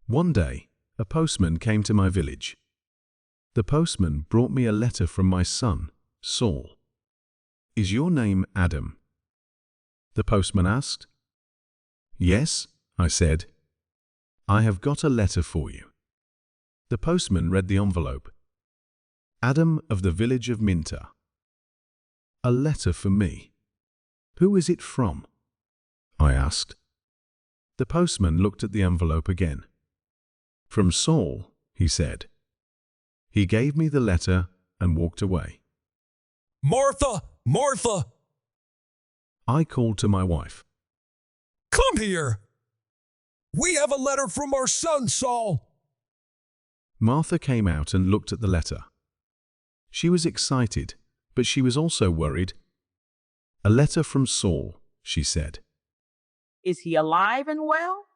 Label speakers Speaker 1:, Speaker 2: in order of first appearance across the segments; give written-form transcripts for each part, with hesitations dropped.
Speaker 1: One day, a postman came to my village. The postman brought me a letter from my son, Saul. "Is your name Adam?" the postman asked. "Yes," I said. "I have got a letter for you." The postman read the envelope. "Adam of the village of Minta. A letter for me. Who is it from?" I asked. The postman looked at the envelope again. "From Saul," he said. He gave me the letter and walked away.
Speaker 2: "Martha! Martha!
Speaker 1: I called to my wife.
Speaker 2: Come here! We have a letter from our son, Saul."
Speaker 1: Martha came out and looked at the letter. She was excited, but she was also worried. "A letter from Saul," she said.
Speaker 3: Is he alive and well?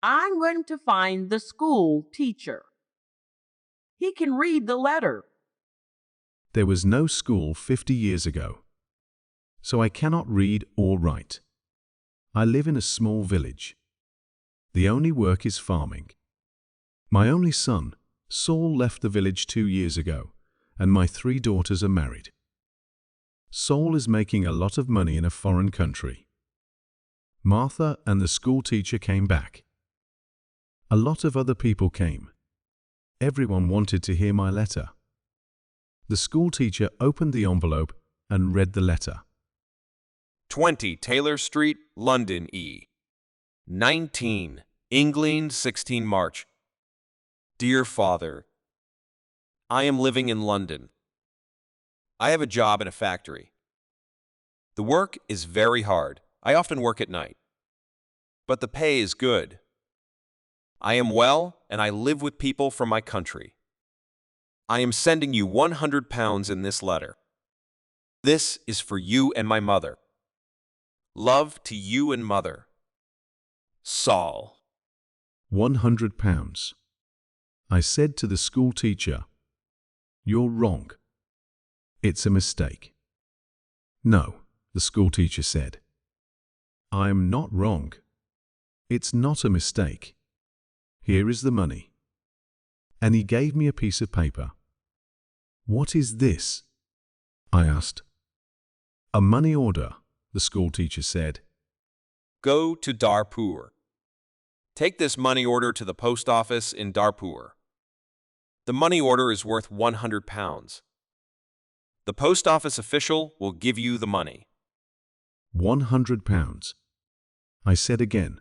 Speaker 3: I'm going to find the school teacher. He can read the letter.
Speaker 1: There was no school 50 years ago, so I cannot read or write. I live in a small village. The only work is farming. My only son, Saul, left the village 2 years ago, and my 3 daughters are married. Saul is making a lot of money in a foreign country. Martha and the school teacher came back. A lot of other people came. Everyone wanted to hear my letter. The school teacher opened the envelope and read the letter.
Speaker 4: 20 Taylor Street, London, E. 19 England, 16 March. Dear Father, I am living in London. I have a job in a factory. The work is very hard. I often work at night. But the pay is good. I am well, and I live with people from my country. I am sending you £100 in this letter. This is for you and my mother. Love to you and mother. Saul.
Speaker 1: £100. I said to the school teacher, "You're wrong. It's a mistake." "No," the school teacher said. "I'm not wrong. It's not a mistake. Here is the money." And he gave me a piece of paper. "What is this?" I asked. "A money order," the school teacher said.
Speaker 4: Go to Darpur. Take this money order to the post office in Darpur. The money order is worth £100. The post office official will give you the money.
Speaker 1: £100. I said again.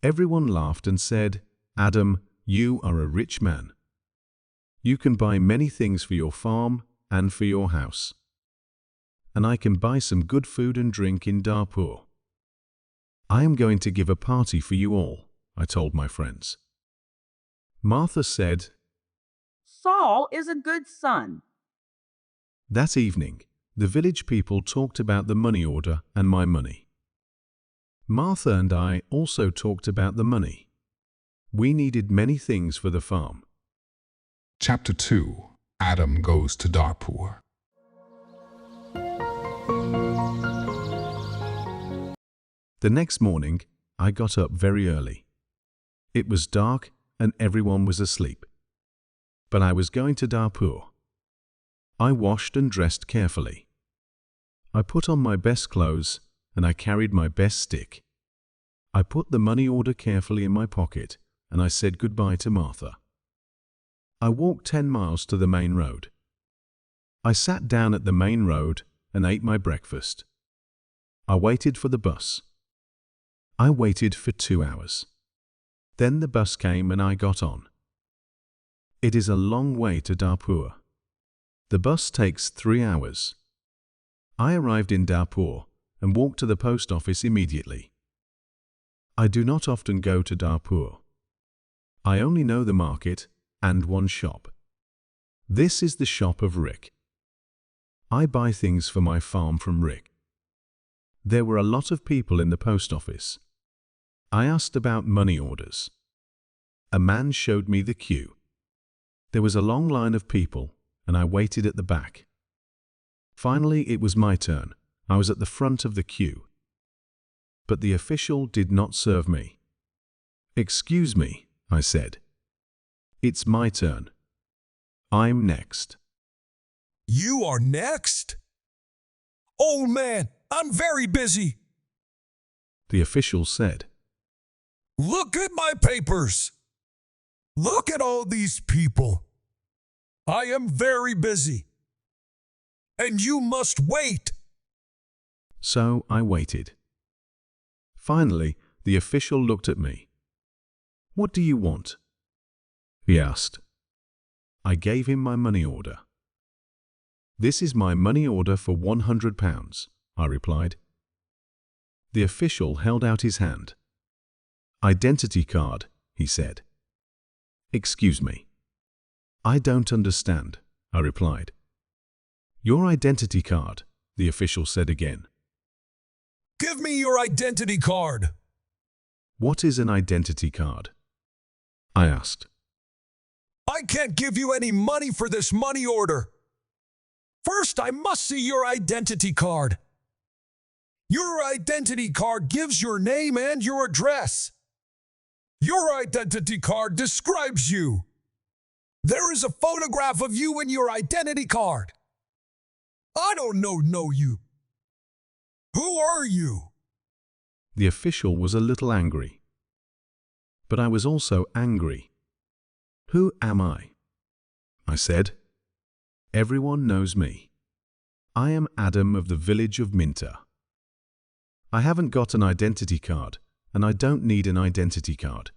Speaker 1: Everyone laughed and said, "Adam, you are a rich man. You can buy many things for your farm and for your house. And I can buy some good food and drink in Darpur. I am going to give a party for you all," I told my friends. Martha said,
Speaker 3: Saul is a good son.
Speaker 1: That evening, the village people talked about the money order and my money. Martha and I also talked about the money. We needed many things for the farm.
Speaker 5: Chapter 2. Adam goes to Darpur.
Speaker 1: The next morning, I got up very early. It was dark and everyone was asleep. But I was going to Darpur. I washed and dressed carefully. I put on my best clothes and I carried my best stick. I put the money order carefully in my pocket and I said goodbye to Martha. I walked 10 miles to the main road. I sat down at the main road and ate my breakfast. I waited for the bus. I waited for 2 hours. Then the bus came and I got on. It is a long way to Darpur. The bus takes 3 hours. I arrived in Darpur and walked to the post office immediately. I do not often go to Darpur. I only know the market and one shop. This is the shop of Rick. I buy things for my farm from Rick. There were a lot of people in the post office. I asked about money orders. A man showed me the queue. There was a long line of people and I waited at the back. Finally, it was my turn. I was at the front of the queue. But the official did not serve me. Excuse me, I said. It's my turn. I'm next.
Speaker 2: You are next? Old man, I'm very busy.
Speaker 1: The official said.
Speaker 2: Look at my papers. Look at all these people. I am very busy. And you must wait.
Speaker 1: So I waited. Finally, the official looked at me. What do you want? He asked. I gave him my money order. This is my money order for £100, I replied. The official held out his hand. Identity card, he said. Excuse me. I don't understand, I replied. Your identity card, the official said again.
Speaker 2: Give me your identity card.
Speaker 1: What is an identity card? I asked.
Speaker 2: I can't give you any money for this money order. First, I must see your identity card. Your identity card gives your name and your address. Your identity card describes you. There is a photograph of you in your identity card. I don't know you. Who are you?
Speaker 1: The official was a little angry. But I was also angry. Who am I? I said. Everyone knows me. I am Adam of the village of Minter. I haven't got an identity card, and I don't need an identity card.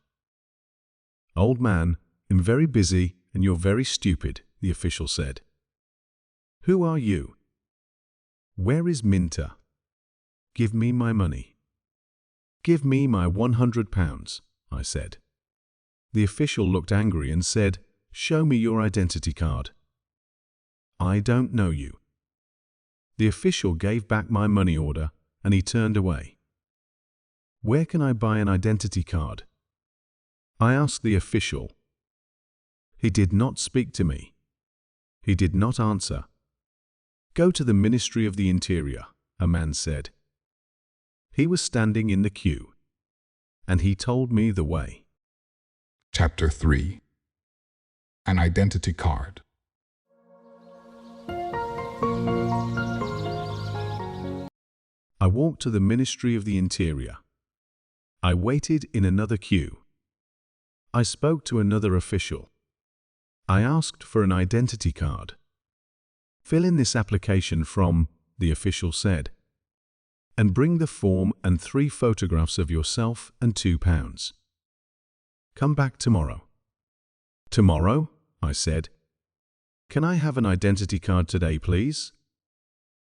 Speaker 1: Old man, I'm very busy and you're very stupid, the official said. Who are you? Where is Minter? Give me my money. Give me my £100, I said. The official looked angry and said, Show me your identity card. I don't know you. The official gave back my money order and he turned away. Where can I buy an identity card? I asked the official. He did not speak to me. He did not answer. Go to the Ministry of the Interior, a man said. He was standing in the queue, and he told me the way.
Speaker 5: Chapter 3. An Identity Card.
Speaker 1: I walked to the Ministry of the Interior. I waited in another queue. I spoke to another official. I asked for an identity card. Fill in this application from, the official said, and bring the form and 3 photographs of yourself and £2. Come back tomorrow. Tomorrow? I said. Can I have an identity card today, please?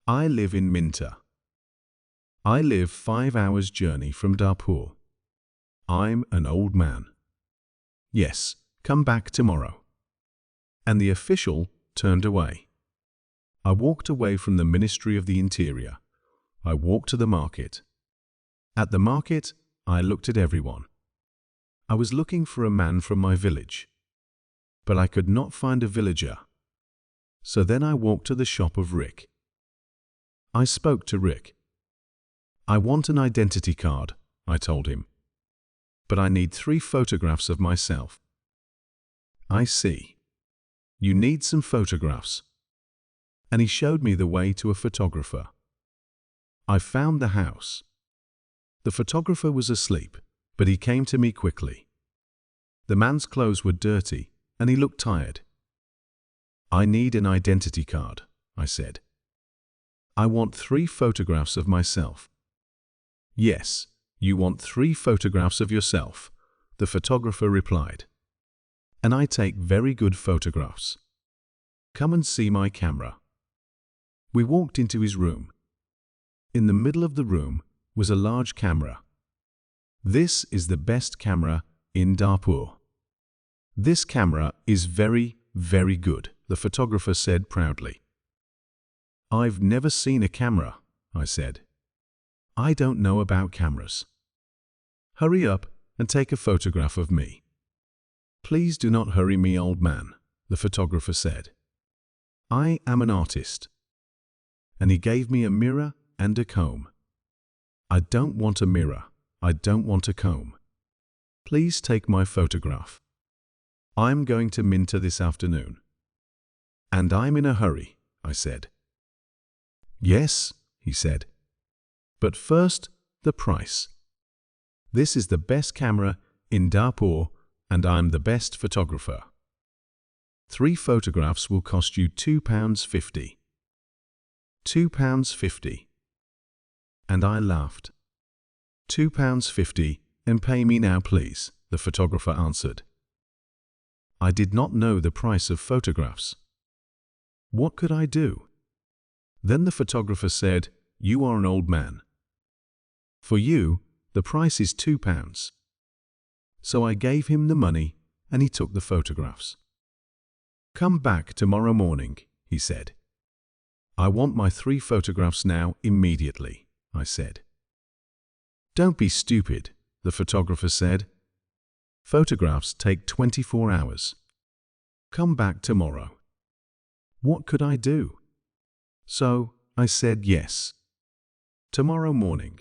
Speaker 1: I live in Minter. I live 5 hours' journey from Darpur. I'm an old man. Yes, come back tomorrow. And the official turned away. I walked away from the Ministry of the Interior. I walked to the market. At the market, I looked at everyone. I was looking for a man from my village, but I could not find a villager. So then I walked to the shop of Rick. I spoke to Rick. I want an identity card, I told him, but I need 3 photographs of myself. I see. You need some photographs. And he showed me the way to a photographer. I found the house. The photographer was asleep, but he came to me quickly. The man's clothes were dirty, and he looked tired. I need an identity card, I said. I want 3 photographs of myself. Yes, you want 3 photographs of yourself, the photographer replied. And I take very good photographs. Come and see my camera. We walked into his room. In the middle of the room was a large camera. This is the best camera in Darpur. This camera is very, very good, the photographer said proudly. I've never seen a camera, I said. I don't know about cameras. Hurry up and take a photograph of me. Please do not hurry me, old man, the photographer said. I am an artist. And he gave me a mirror and a comb. I don't want a mirror. I don't want a comb. Please take my photograph. I'm going to Minter this afternoon. And I'm in a hurry, I said. Yes, he said. But first, the price. This is the best camera in Darpur and I'm the best photographer. 3 photographs will cost you £2.50. £2.50. And I laughed. £2.50 and pay me now, please, the photographer answered. I did not know the price of photographs. What could I do? Then the photographer said, You are an old man. For you, the price is £2. So I gave him the money and he took the photographs. Come back tomorrow morning, he said. I want my 3 photographs now immediately, I said. Don't be stupid, the photographer said. Photographs take 24 hours. Come back tomorrow. What could I do? So I said yes. Tomorrow morning.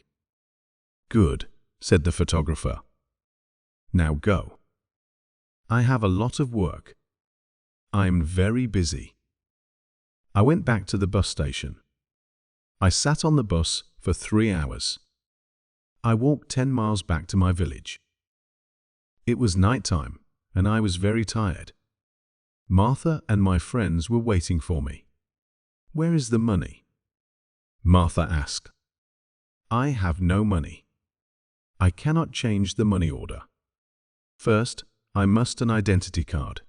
Speaker 1: Good, said the photographer. Now go. I have a lot of work. I'm very busy. I went back to the bus station. I sat on the bus for 3 hours. I walked 10 miles back to my village. It was night time, and I was very tired. Martha and my friends were waiting for me. Where is the money? Martha asked. I have no money. I cannot change the money order. First, I must an identity card.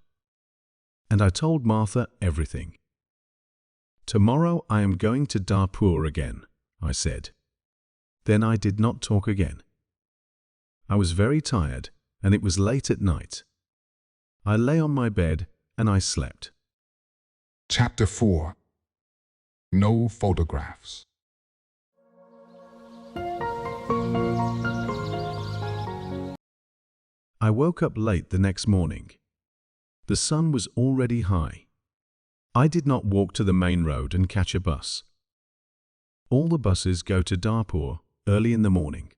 Speaker 1: And I told Martha everything. Tomorrow I am going to Darpur again, I said. Then I did not talk again. I was very tired, and it was late at night. I lay on my bed and I slept.
Speaker 5: Chapter 4. No photographs.
Speaker 1: I woke up late the next morning. The sun was already high. I did not walk to the main road and catch a bus. All the buses go to Darpur early in the morning.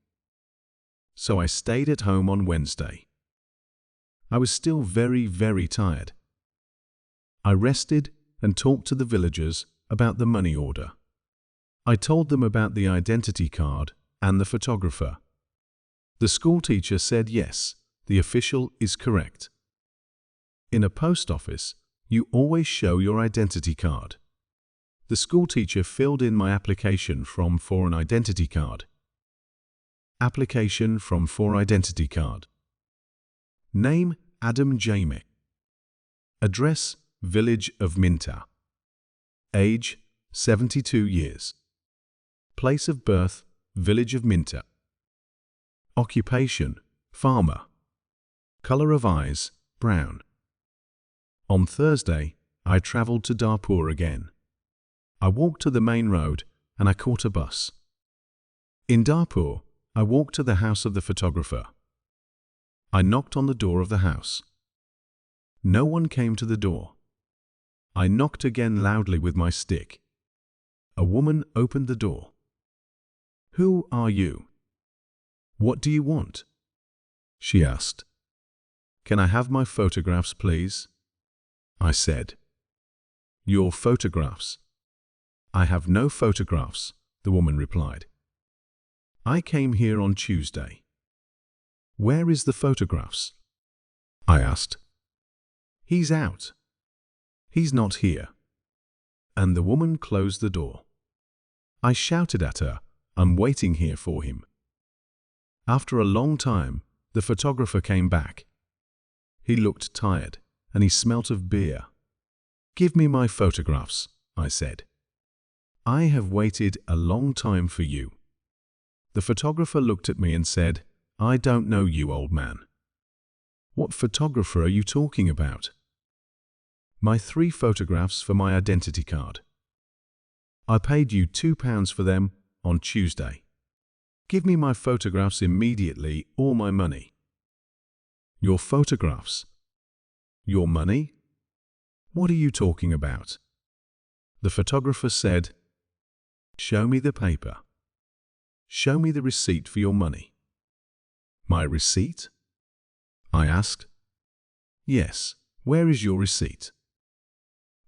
Speaker 1: So I stayed at home on Wednesday. I was still very, very tired. I rested and talked to the villagers about the money order. I told them about the identity card and the photographer. The school teacher said yes, the official is correct. In a post office, you always show your identity card. The school teacher filled in my application form for an identity card. Application form for identity card. Name Adam Jamie. Address Village of Minter. Age 72 years. Place of birth Village of Minter. Occupation farmer. Color of eyes brown. On Thursday, I travelled to Darpur again. I walked to the main road and I caught a bus. In Darpur, I walked to the house of the photographer. I knocked on the door of the house. No one came to the door. I knocked again loudly with my stick. A woman opened the door. Who are you? What do you want? She asked. Can I have my photographs, please? I said. Your photographs? I have no photographs, the woman replied. I came here on Tuesday. Where is the photographs? I asked. He's out. He's not here. And the woman closed the door. I shouted at her, I'm waiting here for him. After a long time, the photographer came back. He looked tired, and he smelt of beer. Give me my photographs, I said. I have waited a long time for you. The photographer looked at me and said, I don't know you, old man. What photographer are you talking about? My 3 photographs for my identity card. I paid you £2 for them on Tuesday. Give me my photographs immediately or my money. Your photographs? Your money? What are you talking about? The photographer said, Show me the paper. Show me the receipt for your money. My receipt? I asked. Yes. Where is your receipt?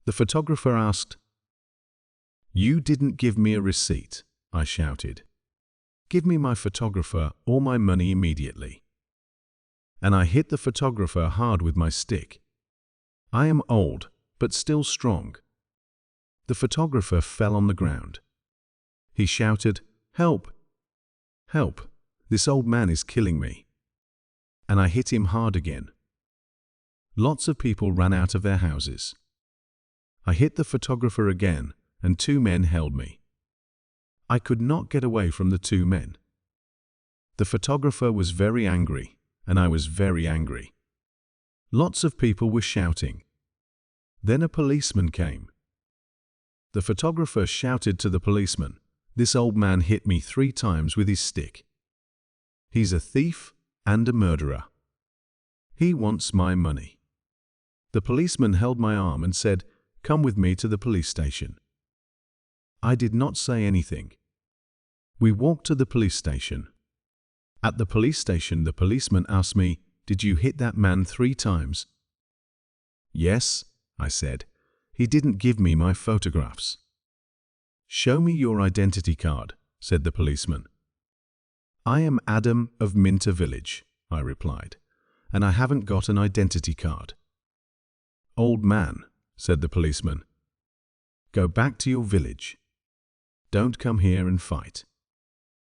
Speaker 1: The photographer asked. You didn't give me a receipt, I shouted. Give me my photographer or my money immediately. And I hit the photographer hard with my stick. I am old, but still strong. The photographer fell on the ground. He shouted, Help! Help! This old man is killing me. And I hit him hard again. Lots of people ran out of their houses. I hit the photographer again, and 2 men held me. I could not get away from the 2 men. The photographer was very angry, and I was very angry. Lots of people were shouting. Then a policeman came. The photographer shouted to the policeman, This old man hit me 3 times with his stick. He's a thief and a murderer. He wants my money. The policeman held my arm and said, Come with me to the police station. I did not say anything. We walked to the police station. At the police station, the policeman asked me, Did you hit that man 3 times? Yes, I said. He didn't give me my photographs. Show me your identity card, said the policeman. I am Adam of Minter Village, I replied, and I haven't got an identity card. Old man, said the policeman, go back to your village. Don't come here and fight.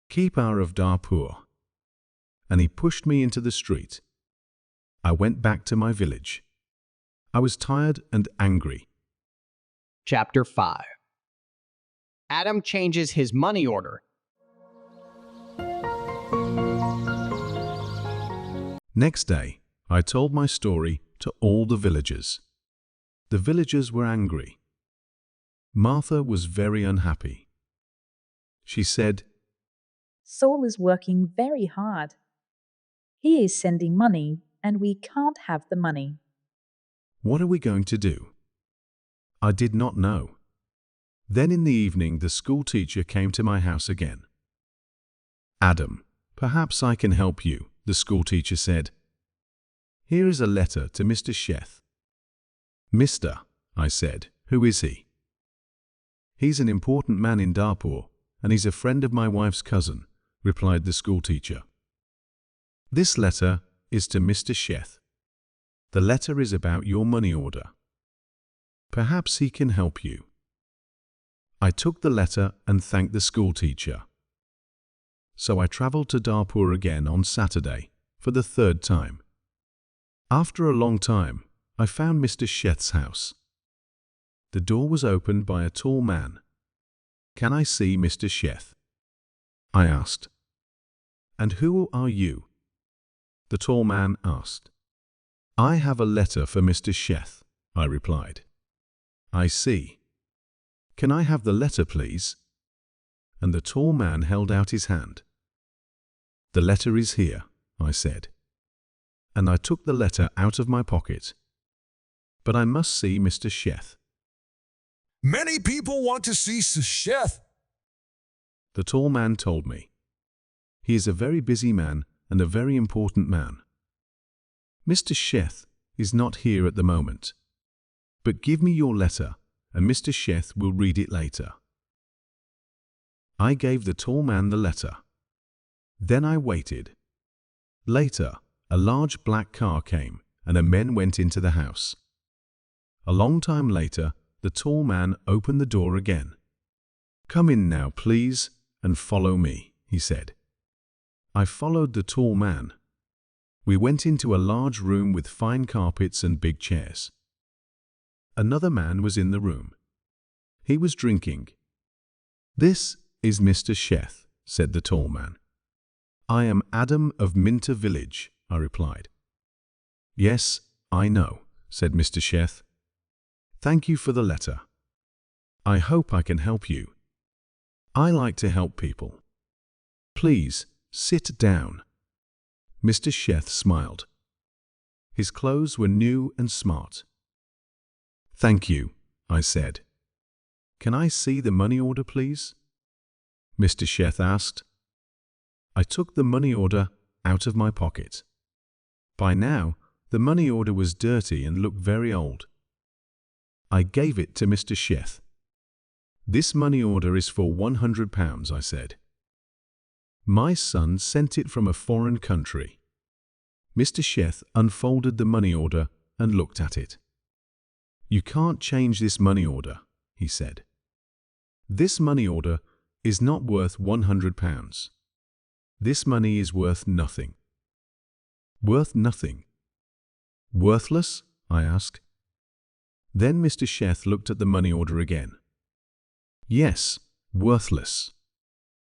Speaker 1: Keep out of Darpur. And he pushed me into the street. I went back to my village. I was tired and angry.
Speaker 6: Chapter 5. Adam changes his money order.
Speaker 1: Next day, I told my story to all the villagers. The villagers were angry. Martha was very unhappy. She said,
Speaker 7: Saul is working very hard. He is sending money, and we can't have the money.
Speaker 1: What are we going to do? I did not know. Then in the evening, the school teacher came to my house again. Adam, perhaps I can help you, the school teacher said. Here is a letter to Mr. Sheth. Mr., I said, who is he? He's an important man in Darpur, and he's a friend of my wife's cousin, replied the school teacher. This letter is to Mr. Sheth. The letter is about your money order. Perhaps he can help you. I took the letter and thanked the school teacher. So I travelled to Darpur again on Saturday for the 3rd time. After a long time, I found Mr. Sheth's house. The door was opened by a tall man. Can I see Mr. Sheth? I asked. And who are you? The tall man asked. I have a letter for Mr. Sheth, I replied. I see. Can I have the letter, please? And the tall man held out his hand. The letter is here, I said. And I took the letter out of my pocket. But I must see Mr. Sheth.
Speaker 2: Many people want to see Sheth.
Speaker 1: The tall man told me. He is a very busy man and a very important man. Mr. Sheth is not here at the moment. But give me your letter, and Mr. Sheth will read it later. I gave the tall man the letter. Then I waited. Later, a large black car came, and a men went into the house. A long time later, the tall man opened the door again. Come in now, please, and follow me, he said. I followed the tall man. We went into a large room with fine carpets and big chairs. Another man was in the room. He was drinking. This is Mr. Sheth, said the tall man. I am Adam of Minter Village, I replied. Yes, I know, said Mr. Sheth. Thank you for the letter. I hope I can help you. I like to help people. Please, sit down. Mr. Sheth smiled. His clothes were new and smart. Thank you, I said. Can I see the money order, please? Mr. Sheth asked. I took the money order out of my pocket. By now, the money order was dirty and looked very old. I gave it to Mr. Sheth. "This money order is for £100, I said. "My son sent it from a foreign country." Mr. Sheth unfolded the money order and looked at it. "You can't change this money order," he said. "This money order is not worth £100. This money is worth nothing." "Worth nothing? Worthless?" I asked. Then Mr. Sheth looked at the money order again. "Yes, worthless.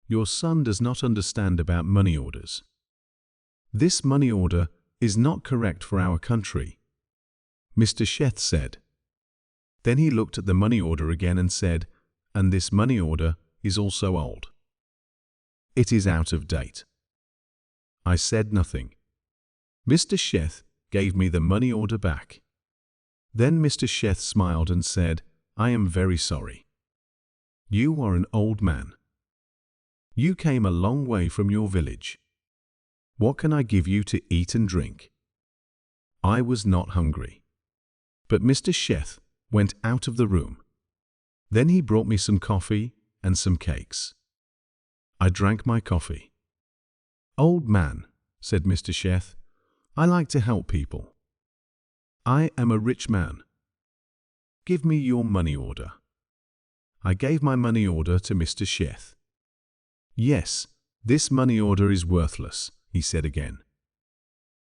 Speaker 1: Your son does not understand about money orders. This money order is not correct for our country," Mr. Sheth said. Then he looked at the money order again and said, "And this money order is also old. It is out of date." I said nothing. Mr. Sheth gave me the money order back. Then Mr. Sheth smiled and said, "I am very sorry. You are an old man. You came a long way from your village. What can I give you to eat and drink?" I was not hungry. But Mr. Sheth went out of the room. Then he brought me some coffee and some cakes. I drank my coffee. "Old man," said Mr. Sheth, "I like to help people. I am a rich man. Give me your money order." I gave my money order to Mr. Sheth. "Yes, this money order is worthless," he said again.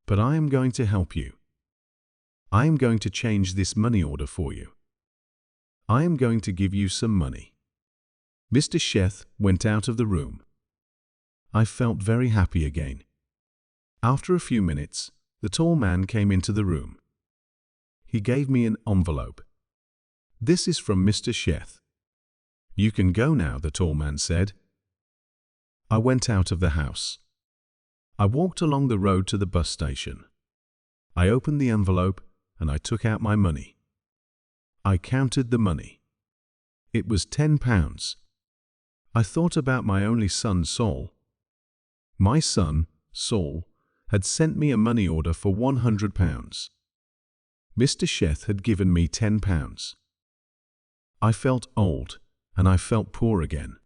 Speaker 1: "But I am going to help you. I am going to change this money order for you. I am going to give you some money." Mr. Sheth went out of the room. I felt very happy again. After a few minutes, the tall man came into the room. He gave me an envelope. "This is from Mr. Sheth." "You can go now," the tall man said. I went out of the house. I walked along the road to the bus station. I opened the envelope and I took out my money. I counted the money. It was £10. I thought about my only son, Saul. My son, Saul, had sent me a money order for £100. Mr. Sheth had given me £10. I felt old and I felt poor again.